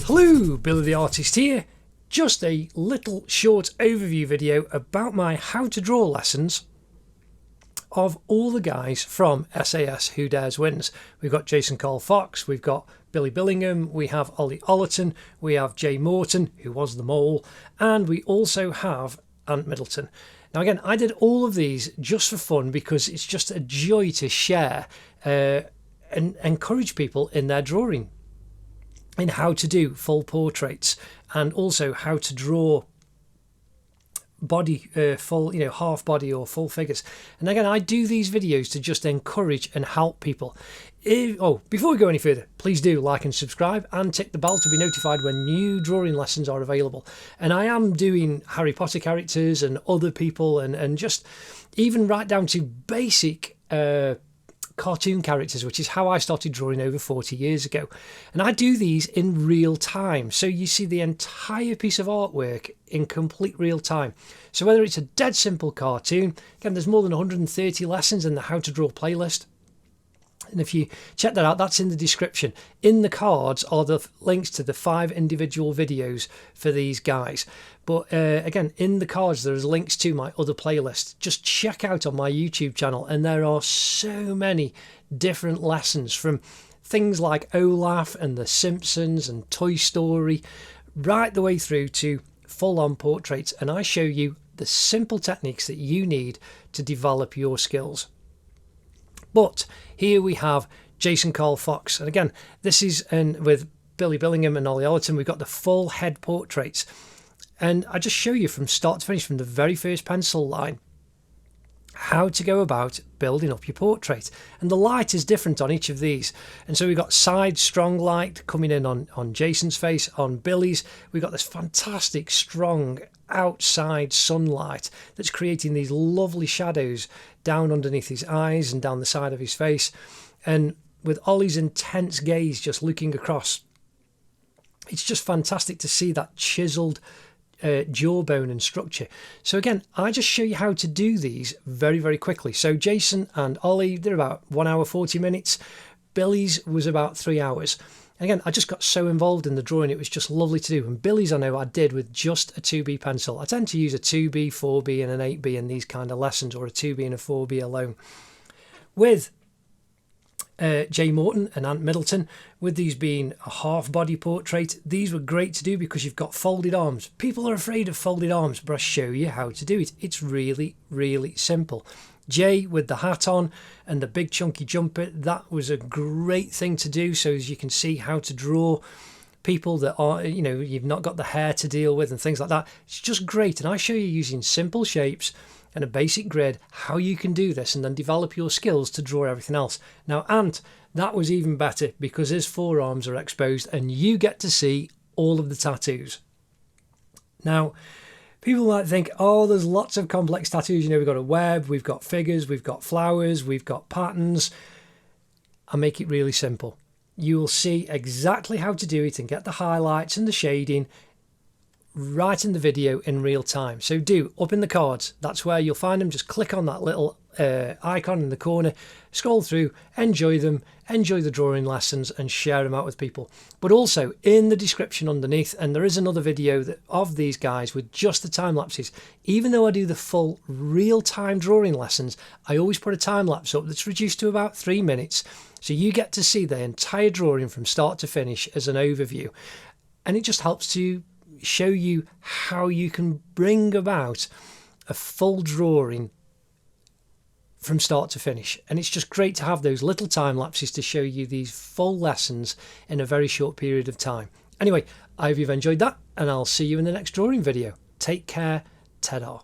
Hello, Billy the Artist here. Just a little short overview video about my how to draw lessons of all the guys from SAS Who Dares Wins. We've got Jason Carl Fox, we've got Billy Billingham, we have Ollie Ollerton, we have Jay Morton, who was the mole, and we also have Ant Middleton. Now again, I did all of these just for fun because it's just a joy to share and encourage people in their drawing, in how to do full portraits and also how to draw body, full, half body or full figures. And again, I do these videos to just encourage and help people. Before we go any further, please do like and subscribe and tick the bell to be notified when new drawing lessons are available. And I am doing Harry Potter characters and other people and just even right down to basic cartoon characters, which is how I started drawing over 40 years ago. And I do these in real time, so you see the entire piece of artwork in complete real time. So whether it's a dead simple cartoon, again, there's more than 130 lessons in the how to draw playlist, and if you check that out, that's in the description. In the cards are the links to the 5 individual videos for these guys. But again, in the cards, there's links to my other playlists. Just check out on my YouTube channel, and there are so many different lessons, from things like Olaf and The Simpsons and Toy Story, right the way through to full-on portraits. And I show you the simple techniques that you need to develop your skills. But here we have Jason Carl Fox. And again, this is with Billy Billingham and Ollie Ollerton. We've got the full head portraits. And I just show you from start to finish, from the very first pencil line, how to go about building up your portrait. And the light is different on each of these. And so we've got side strong light coming in on Jason's face. On Billy's, we've got this fantastic strong outside sunlight that's creating these lovely shadows down underneath his eyes and down the side of his face. And with Ollie's intense gaze just looking across, it's just fantastic to see that chiseled jawbone and structure. So again, I just show you how to do these very, very quickly. So Jason and Ollie, they're about 1 hour 40 minutes. Billy's was about 3 hours. Again, I just got so involved in the drawing, it was just lovely to do. And Billy's, I know I did with just a 2B pencil. I tend to use a 2B, 4B and an 8B in these kind of lessons, or a 2B and a 4B alone. With Jay Morton and Ant Middleton, with these being a half body portrait, these were great to do because you've got folded arms. People are afraid of folded arms, but I show you how to do it. It's really, really simple. Jay with the hat on and the big chunky jumper, that was a great thing to do. So as you can see how to draw people that are, you've not got the hair to deal with and things like that. It's just great. And I show you using simple shapes and a basic grid how you can do this and then develop your skills to draw everything else. Now Ant, that was even better because his forearms are exposed and you get to see all of the tattoos. Now, people might think, oh, there's lots of complex tattoos. We've got a web, we've got figures, we've got flowers, we've got patterns. I make it really simple. You will see exactly how to do it and get the highlights and the shading right in the video in real time. So up in the cards, that's where you'll find them. Just click on that little icon in the corner, scroll through, enjoy them, enjoy the drawing lessons and share them out with people. But also in the description underneath, and there is another video of these guys with just the time lapses. Even though I do the full real-time drawing lessons, I always put a time lapse up that's reduced to about 3 minutes, so you get to see the entire drawing from start to finish as an overview. And it just helps to show you how you can bring about a full drawing from start to finish. And it's just great to have those little time lapses to show you these full lessons in a very short period of time. Anyway, I hope you've enjoyed that, and I'll see you in the next drawing video. Take care. Ta-da.